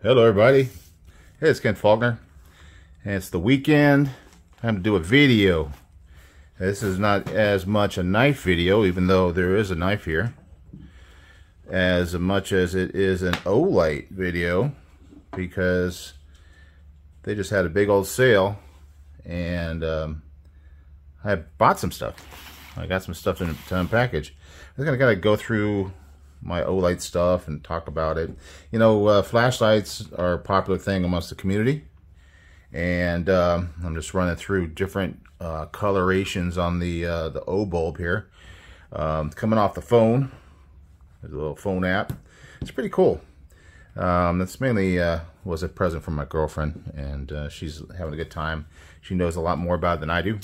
Hello everybody, hey, it's Ken Faulkner, and it's the weekend. Time to do a video. This is not as much a knife video, even though there is a knife here, as much as it is an oLight video, because they just had a big old sale, and I bought some stuff. I got some stuff to unpackage. I'm gonna kind of go through my oLight stuff and talk about it. You know, flashlights are a popular thing amongst the community, and I'm just running through different colorations on the O bulb here. Coming off the phone, there's a little phone app. It's pretty cool. That's mainly was a present from my girlfriend, and she's having a good time. She knows a lot more about it than I do.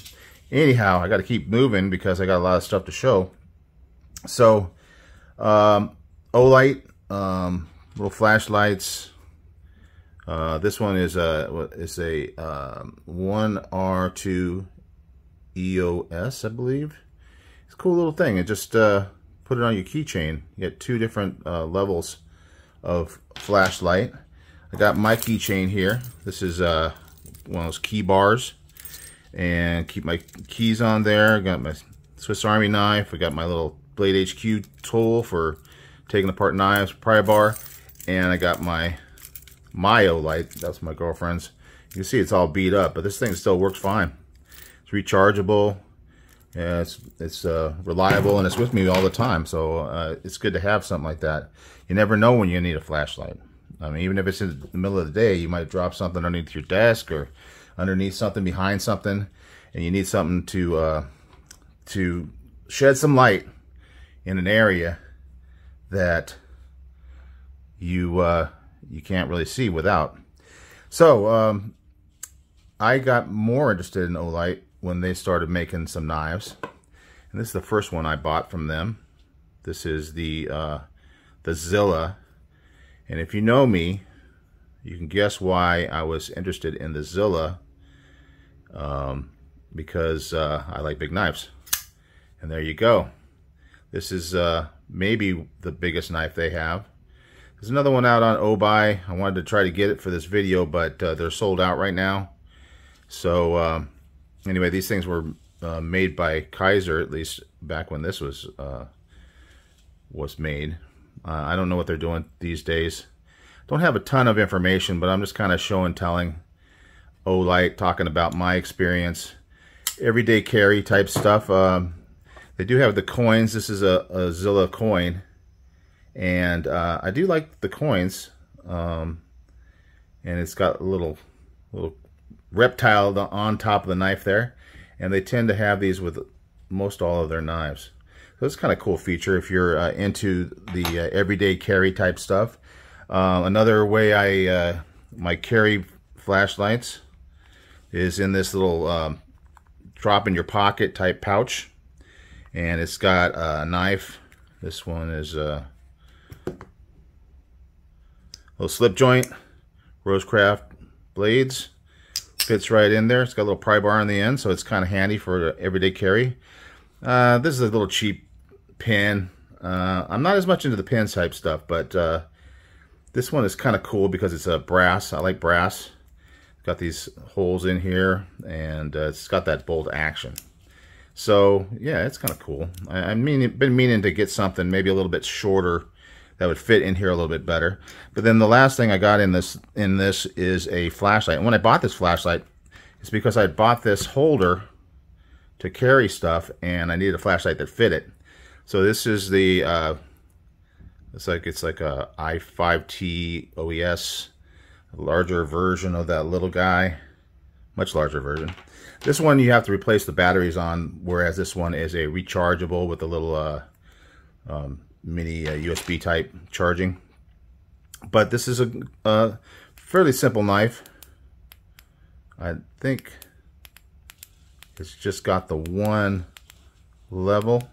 Anyhow, I got to keep moving because I got a lot of stuff to show. So oLight, little flashlights. This one is a 1R2 EOS, I believe. It's a cool little thing. It just put it on your keychain. You get two different levels of flashlight. I got my keychain here. This is one of those key bars, and keep my keys on there. I got my Swiss Army knife. I got my little Blade HQ tool for taking apart knives, pry bar, and I got my oLight. That's my girlfriend's. You can see it's all beat up, but this thing still works fine. It's rechargeable, and it's reliable, and it's with me all the time. So it's good to have something like that. You never know when you need a flashlight. I mean, even if it's in the middle of the day, you might drop something underneath your desk or underneath something, behind something, and you need something to shed some light in an area that you can't really see without. So I got more interested in oLight when they started making some knives, and this is the first one I bought from them. This is the Zilla, and if you know me, you can guess why I was interested in the Zilla, because I like big knives. And there you go. This is maybe the biggest knife they have. There's another one out on oBuy. I wanted to try to get it for this video, but they're sold out right now. So anyway, these things were made by Kaiser, at least back when this was made. I don't know what they're doing these days. Don't have a ton of information, but I'm just kind of show and telling oLight, talking about my experience, everyday carry type stuff. They do have the coins. This is a Zilla coin, and I do like the coins. And it's got a little reptile on top of the knife there, and they tend to have these with most all of their knives. So it's kind of a cool feature if you're into the everyday carry type stuff. Another way I my carry flashlights is in this little drop in your pocket type pouch. And it's got a knife. This one is a little slip joint, Rosecraft blades. Fits right in there. It's got a little pry bar on the end, so it's kind of handy for everyday carry. This is a little cheap pin. I'm not as much into the pin type stuff, but this one is kind of cool because it's a brass. I like brass. It's got these holes in here, and it's got that bolt action. So yeah, it's kind of cool. I've been meaning to get something maybe a little bit shorter that would fit in here a little bit better. But then the last thing I got in this is a flashlight. And when I bought this flashlight, it's because I bought this holder to carry stuff, and I needed a flashlight that fit it. So this is the it's like a i5T OES, a larger version of that little guy, much larger version. This one you have to replace the batteries on, whereas this one is a rechargeable with a little mini USB type charging. But this is a fairly simple knife. I think it's just got the one level,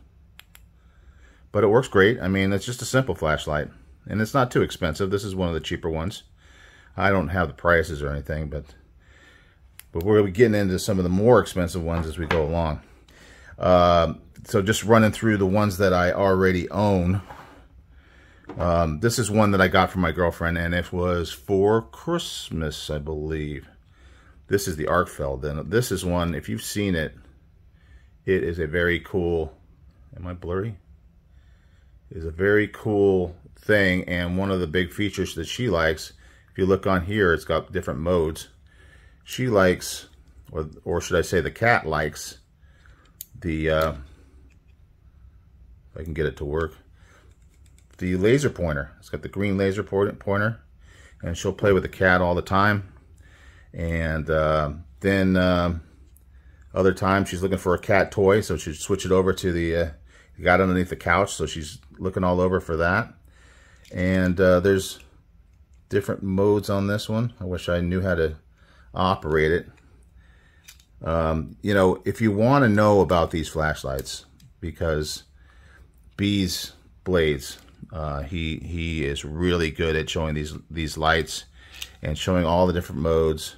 but it works great. I mean, it's just a simple flashlight, and it's not too expensive. This is one of the cheaper ones. I don't have the prices or anything, but we're going to be getting into some of the more expensive ones as we go along. So just running through the ones that I already own. This is one that I got from my girlfriend, and it was for Christmas, I believe. This is the Arkfeld. And this is one, if you've seen it, it is a very cool, am I blurry? It is a very cool thing, and one of the big features that she likes, if you look on here, it's got different modes. She likes, or should I say the cat likes, the, if I can get it to work, the laser pointer. It's got the green laser pointer, and she'll play with the cat all the time. And then other times she's looking for a cat toy, so she'll switch it over to the got underneath the couch, so she's looking all over for that. And there's different modes on this one. I wish I knew how to operate it. You know, if you want to know about these flashlights, because B's Blades, he is really good at showing these lights and showing all the different modes.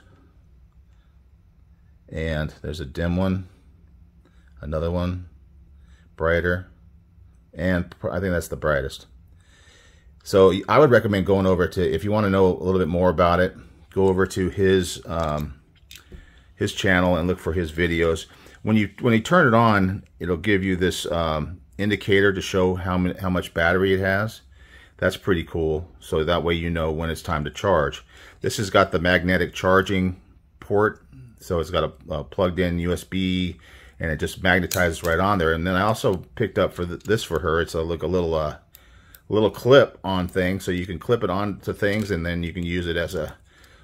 And there's a dim one, another one, brighter, and I think that's the brightest. So I would recommend going over to, if you want to know a little bit more about it, go over to his channel and look for his videos. When you turn it on, it'll give you this indicator to show how much battery it has. That's pretty cool. So that way you know when it's time to charge. This has got the magnetic charging port, so it's got a plugged-in USB, and it just magnetizes right on there. And then I also picked up for this for her. It's a little clip on thing, so you can clip it onto things, and then you can use it as a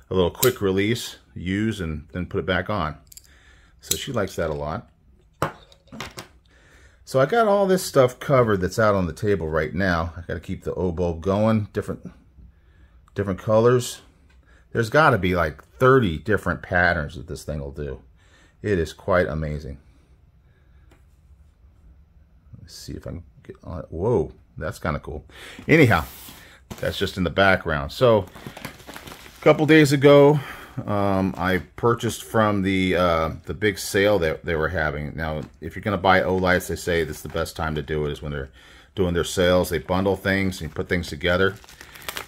little quick release, use, and then put it back on. So she likes that a lot. So I got all this stuff covered that's out on the table right now. I got to keep the bulb going, different colors. There's got to be like 30 different patterns that this thing will do. It is quite amazing. Let's see if I can get on it. Whoa, that's kind of cool. Anyhow, that's just in the background. So a couple days ago, I purchased from the big sale that they were having. Now, if you're going to buy oLights, they say this is the best time to do it, is when they're doing their sales. They bundle things and put things together.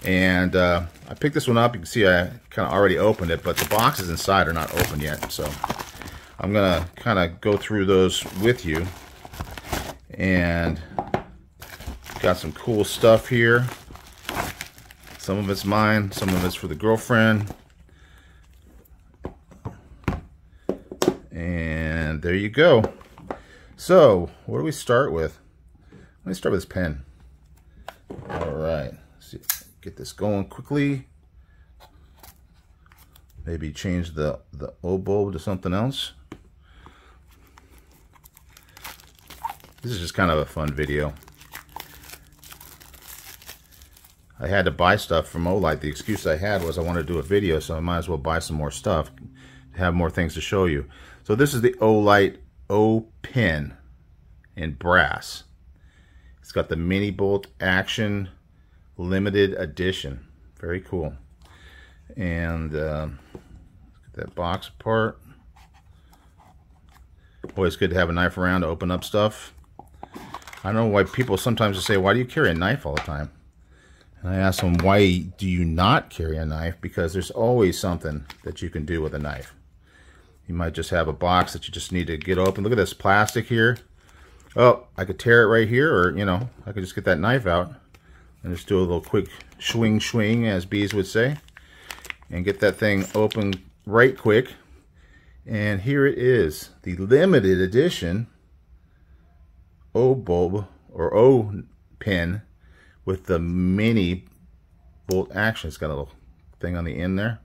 And I picked this one up. You can see I kind of already opened it, but the boxes inside are not open yet. So I'm going to kind of go through those with you. And got some cool stuff here. Some of it's mine, some of it's for the girlfriend. And there you go. So, what do we start with? Let me start with this pen. All right. Let's see, get this going quickly. Maybe change the bulb to something else. This is just kind of a fun video. I had to buy stuff from oLight. The excuse I had was I wanted to do a video, so I might as well buy some more stuff to have more things to show you. So this is the oLight O pen in brass. It's got the mini bolt action limited edition. Very cool. And let's get that box apart. Always good to have a knife around to open up stuff. I don't know why people sometimes say, why do you carry a knife all the time? And I ask them, why do you not carry a knife? Because there's always something that you can do with a knife. You might just have a box that you just need to get open. Look at this plastic here. Oh, I could tear it right here, or, you know, I could just get that knife out and just do a little quick swing, as bees would say, and get that thing open right quick. And here it is, the limited edition O bulb, or O pen, with the mini bolt action. It's got a little thing on the end there.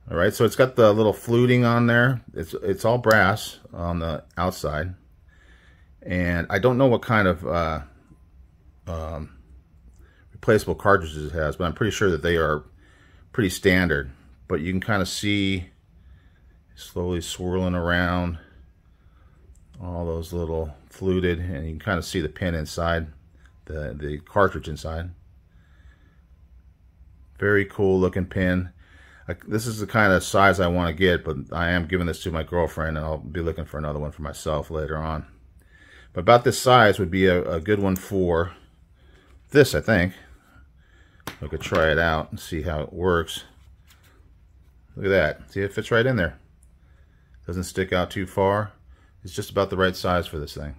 All right, so it's got the little fluting on there. It's all brass on the outside, and I don't know what kind of replaceable cartridges it has, but I'm pretty sure that they are pretty standard. But you can kind of see slowly swirling around all those little fluted, and you can kind of see the pin inside, the cartridge inside. Very cool looking pin. This is the kind of size I want to get, but I am giving this to my girlfriend, and I'll be looking for another one for myself later on. But about this size would be a good one for this, I think. I could try it out and see how it works. Look at that. See, it fits right in there. Doesn't stick out too far. It's just about the right size for this thing.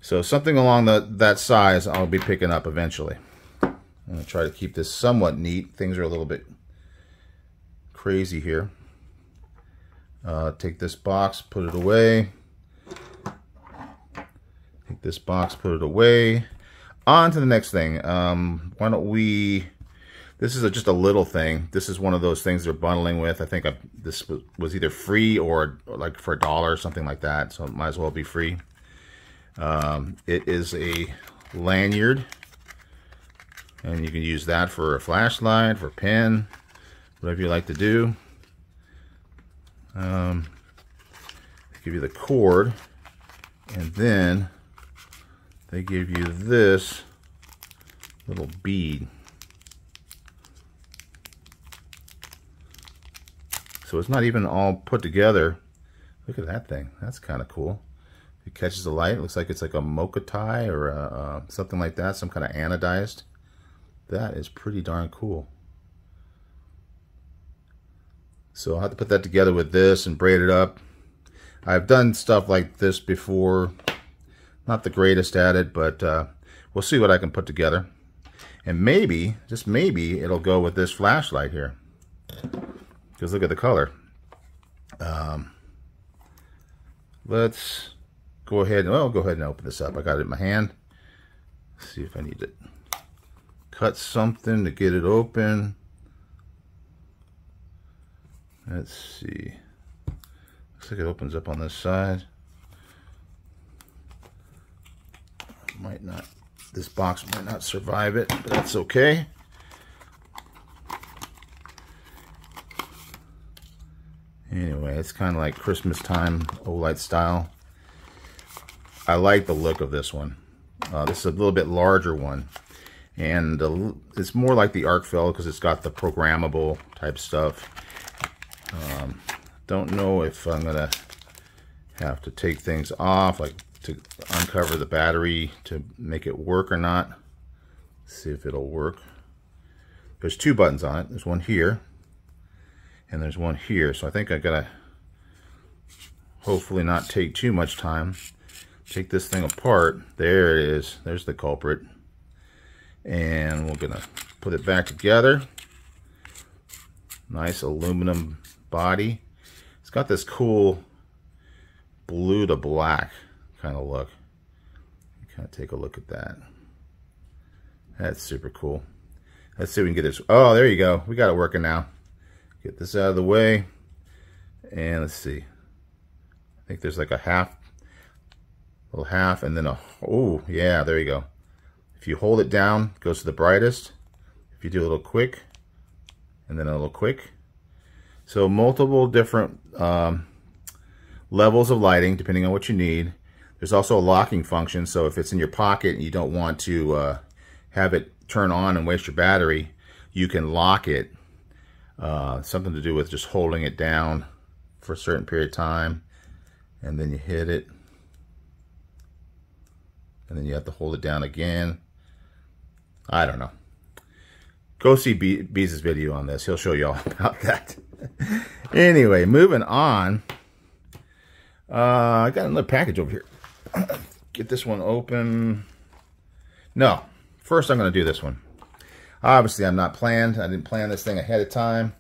So something along that size I'll be picking up eventually. I'm going to try to keep this somewhat neat. Things are a little bit crazy here. Take this box, put it away. Take this box, put it away. On to the next thing. Why don't we... This is just a little thing. This is one of those things they're bundling with. I think this was either free or like for $1 or something like that. So it might as well be free. It is a lanyard. And you can use that for a flashlight, for a pen, whatever you like to do. They give you the cord. And then they give you this little bead. So it's not even all put together. Look at that thing. That's kind of cool. It catches the light. It looks like it's like a mocha tie or something like that. Some kind of anodized. That is pretty darn cool. So I'll have to put that together with this and braid it up. I've done stuff like this before. Not the greatest at it, but we'll see what I can put together. And maybe, just maybe, it'll go with this flashlight here. Because look at the color. Let's go ahead and open this up. I got it in my hand. Let's see if I need to cut something to get it open. Let's see. Looks like it opens up on this side. Might not. This box might not survive it, but that's okay. Anyway, it's kind of like Christmas time, oLight style. I like the look of this one. This is a little bit larger one. And it's more like the Arc Fellow because it's got the programmable type stuff. Don't know if I'm going to have to take things off, like to uncover the battery to make it work or not. Let's see if it'll work. There's two buttons on it. There's one here. And there's one here, so I think I gotta hopefully not take too much time. Take this thing apart. There it is. There's the culprit. And we're gonna put it back together. Nice aluminum body. It's got this cool blue to black kind of look. Kind of take a look at that. That's super cool. Let's see if we can get this. Oh, there you go. We got it working now. Get this out of the way, and let's see. I think there's like a little half, and then oh yeah, there you go. If you hold it down, it goes to the brightest. If you do a little quick, and then a little quick. So multiple different levels of lighting, depending on what you need. There's also a locking function, so if it's in your pocket and you don't want to have it turn on and waste your battery, you can lock it. Something to do with just holding it down for a certain period of time, and then you hit it, and then you have to hold it down again. I don't know. Go see Bees' video on this. He'll show you all about that. Anyway, moving on. I got another package over here. Get this one open. No, first I'm going to do this one. Obviously, I'm not planned. I didn't plan this thing ahead of time,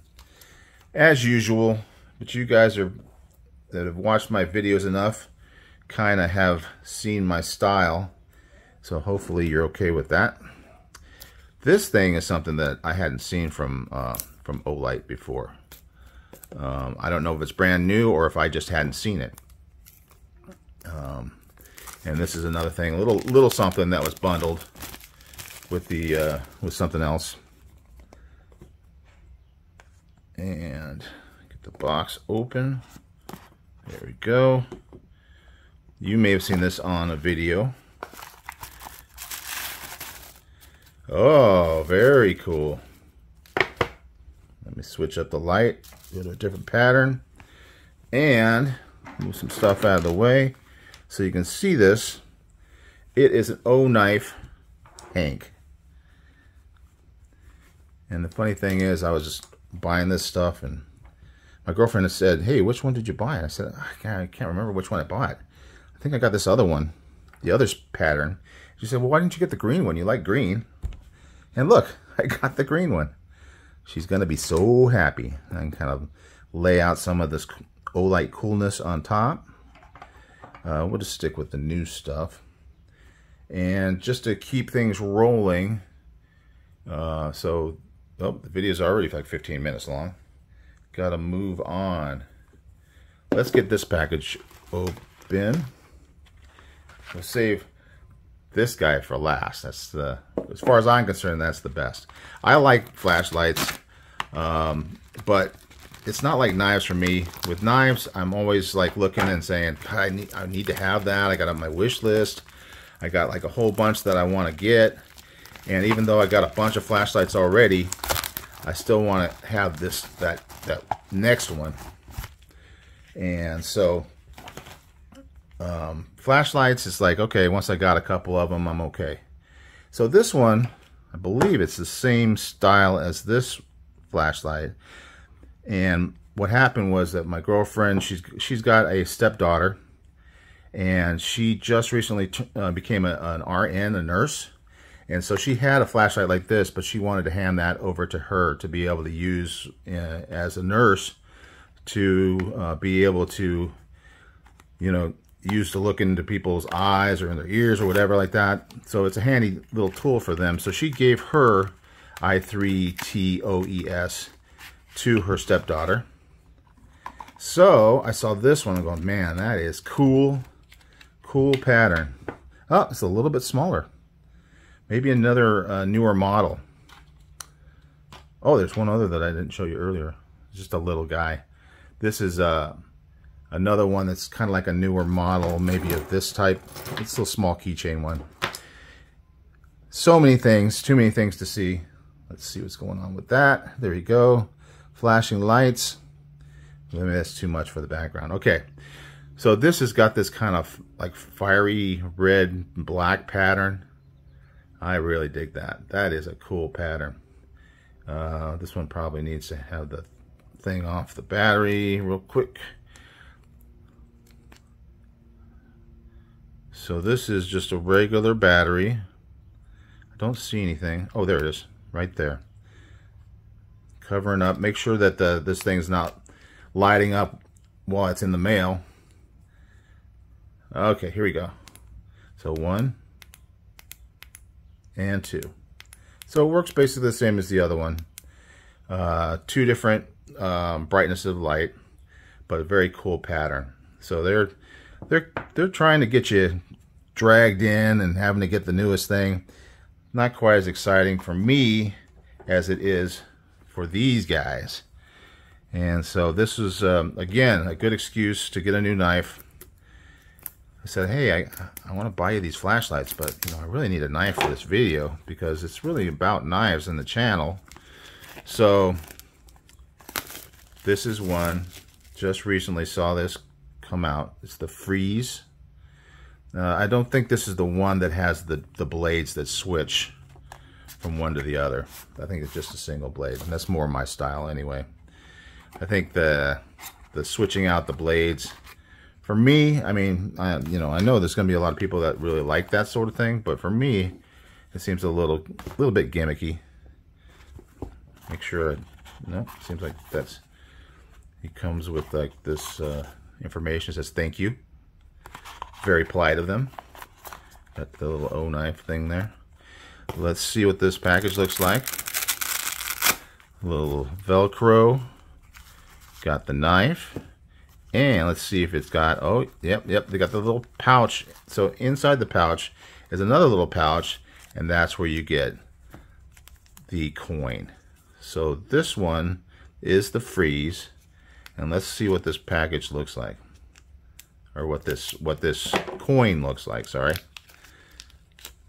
as usual. But you guys that have watched my videos enough kind of have seen my style. So hopefully you're okay with that. This thing is something that I hadn't seen from oLight before. I don't know if it's brand new or if I just hadn't seen it. And this is another thing, a little something that was bundled with the with something else. And get the box open. There we go. You may have seen this on a video. Oh, very cool. Let me switch up the light, go to a different pattern, and move some stuff out of the way so you can see this. It is an O knife Hank. And the funny thing is, I was just buying this stuff, and my girlfriend had said, "Hey, which one did you buy?" And I said, I can't remember which one I bought. I think I got this other one, the other pattern. She said, "Well, why didn't you get the green one? You like green." And look, I got the green one. She's going to be so happy. I can kind of lay out some of this oLight coolness on top. We'll just stick with the new stuff. And just to keep things rolling, the video's already like 15 minutes long. Gotta move on. Let's get this package open. We'll save this guy for last. That's the, as far as I'm concerned, that's the best. I like flashlights, but it's not like knives for me. With knives, I'm always like looking and saying, God, I need to have that. I got on my wish list. I got like a whole bunch that I want to get. And even though I got a bunch of flashlights already, I still want to have that next one. And so flashlights is like, okay, once I got a couple of them, I'm okay. So this one, I believe it's the same style as this flashlight. And what happened was that my girlfriend, she's got a stepdaughter, and she just recently became an RN, a nurse. And so she had a flashlight like this, but she wanted to hand that over to her to be able to use as a nurse, to be able to, you know, use to look into people's eyes or in their ears or whatever like that. So it's a handy little tool for them. So she gave her i3TOES to her stepdaughter. So I saw this one and going, man, that is cool. Cool pattern. Oh, it's a little bit smaller. Maybe another newer model. Oh, there's one other that I didn't show you earlier. Just a little guy. This is another one that's kind of like a newer model, maybe of this type. It's a little small keychain one. So many things, too many things to see. Let's see what's going on with that. There you go. Flashing lights. Maybe that's too much for the background. Okay. So this has got this kind of like fiery red black pattern. I really dig that. That is a cool pattern. This one probably needs to have the thing off the battery real quick. So this is just a regular battery. I don't see anything. Oh, there it is, right there. Covering up. Make sure that this thing's not lighting up while it's in the mail. Okay, here we go. So 1 and 2. So it works basically the same as the other one. 2 different brightness of light, but a very cool pattern. So they're trying to get you dragged in and having to get the newest thing. Not quite as exciting for me as it is for these guys. And so this is again a good excuse to get a new knife. I said, hey, I want to buy you these flashlights, but you know, I really need a knife for this video because it's really about knives in the channel. So this is one. Just recently saw this come out. It's the Freeze. I don't think this is the one that has the blades that switch from one to the other. I think it's just a single blade, and that's more my style anyway. I think the switching out the blades, for me, I mean, you know, I know there's going to be a lot of people that really like that sort of thing, but for me, it seems a little bit gimmicky. Make sure, no, it seems like that's, he comes with like this information. It says thank you. Very polite of them. Got the little O knife thing there. Let's see what this package looks like. A little Velcro. Got the knife. And let's see if it's got, oh, yep, they got the little pouch. So inside the pouch is another little pouch, and that's where you get the coin. So this one is the Freeze, and let's see what this package looks like, or what this coin looks like. Sorry.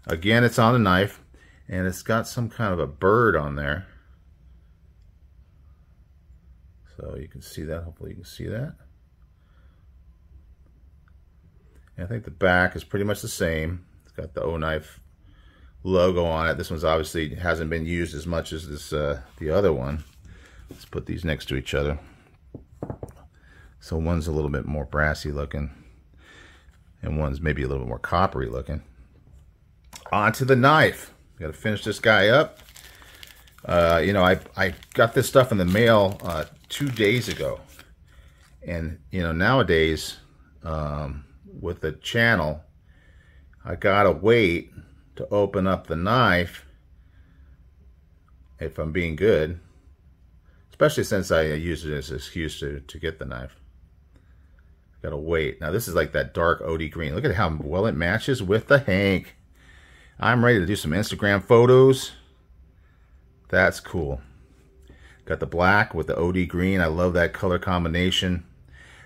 Again, it's on a knife, and it's got some kind of a bird on there. So you can see that. Hopefully you can see that. And I think the back is pretty much the same. It's got the O knife logo on it. This one's obviously hasn't been used as much as this the other one. Let's put these next to each other. So one's a little bit more brassy looking, and one's maybe a little bit more coppery looking. Onto the knife. Got to finish this guy up. You know, I got this stuff in the mail 2 days ago, and you know, nowadays with the channel, I gotta wait to open up the knife if I'm being good, especially since I use it as an excuse to get the knife. Gotta wait. Now this is like that dark OD green. Look at how well it matches with the Hank. I'm ready to do some Instagram photos. That's cool. Got the black with the OD green. I love that color combination.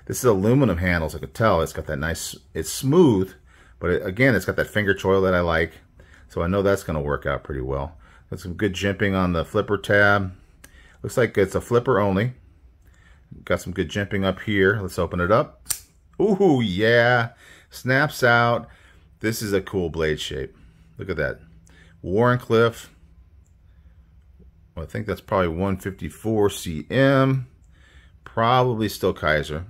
This is aluminum handles. I could tell it's got that nice, it's smooth, but again, it's got that finger choil that I like. So I know that's going to work out pretty well. Got some good jimping on the flipper tab. Looks like it's a flipper only. Got some good jimping up here. Let's open it up. Ooh, yeah. Snaps out. This is a cool blade shape. Look at that. Warncliffe. Well, I think that's probably 154 cm. Probably still Kaiser.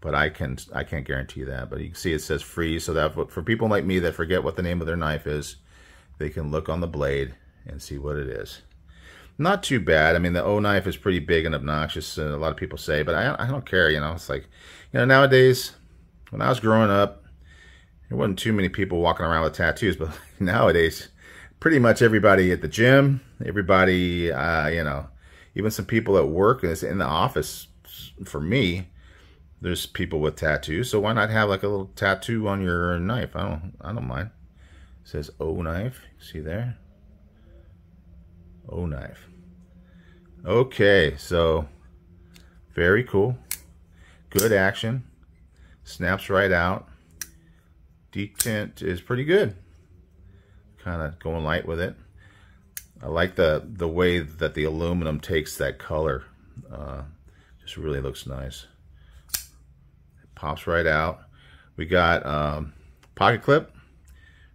But I can't guarantee that. But you can see it says free, so that for people like me that forget what the name of their knife is, they can look on the blade and see what it is. Not too bad. I mean, the O knife is pretty big and obnoxious, a lot of people say, but I don't care, you know. It's like, you know, nowadays, when I was growing up, there wasn't too many people walking around with tattoos, but nowadays, pretty much everybody at the gym, everybody, you know, even some people at work, in the office, for me, there's people with tattoos, so why not have like a little tattoo on your knife? I don't mind. It says O knife. See there? O knife. Okay, so very cool. Good action. Snaps right out. Detent is pretty good. Kind of going light with it. I like the way that the aluminum takes that color. Just really looks nice. Pops right out. We got pocket clip,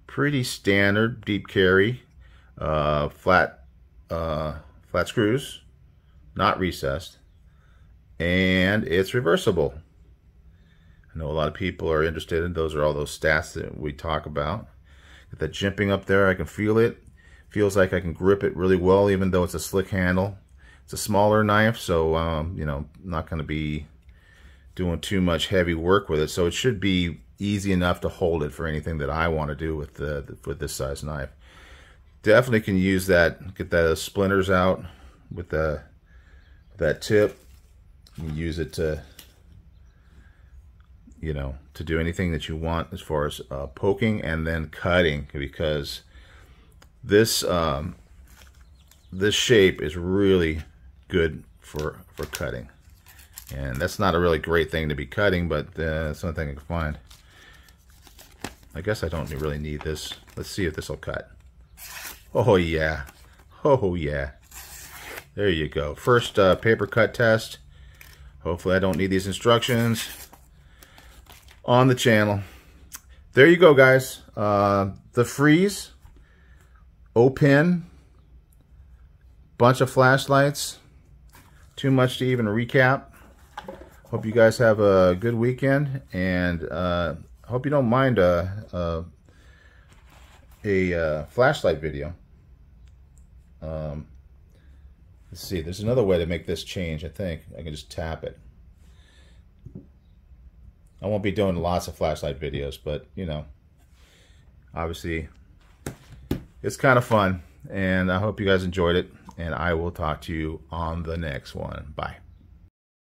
pretty standard deep carry, flat screws, not recessed, and it's reversible. I know a lot of people are interested in those. Are all those stats that we talk about. Got that jimping up there. I can feel it. Feels like I can grip it really well, even though it's a slick handle. It's a smaller knife, so you know, not going to be doing too much heavy work with it, so it should be easy enough to hold it for anything that I want to do with this size knife. Definitely can use that, get the splinters out with that tip, and use it to, you know, to do anything that you want as far as poking and then cutting, because this this shape is really good for cutting. And that's not a really great thing to be cutting, but it's the only thing I can find. I guess I don't really need this. Let's see if this will cut. Oh yeah. Oh yeah. There you go. First paper cut test. Hopefully I don't need these instructions on the channel. There you go, guys. The Freeze, O-pin, bunch of flashlights. Too much to even recap. Hope you guys have a good weekend, and hope you don't mind a flashlight video. Let's see, there's another way to make this change. I think I can just tap it. I won't be doing lots of flashlight videos, but you know, obviously it's kind of fun, and I hope you guys enjoyed it, and I will talk to you on the next one. Bye.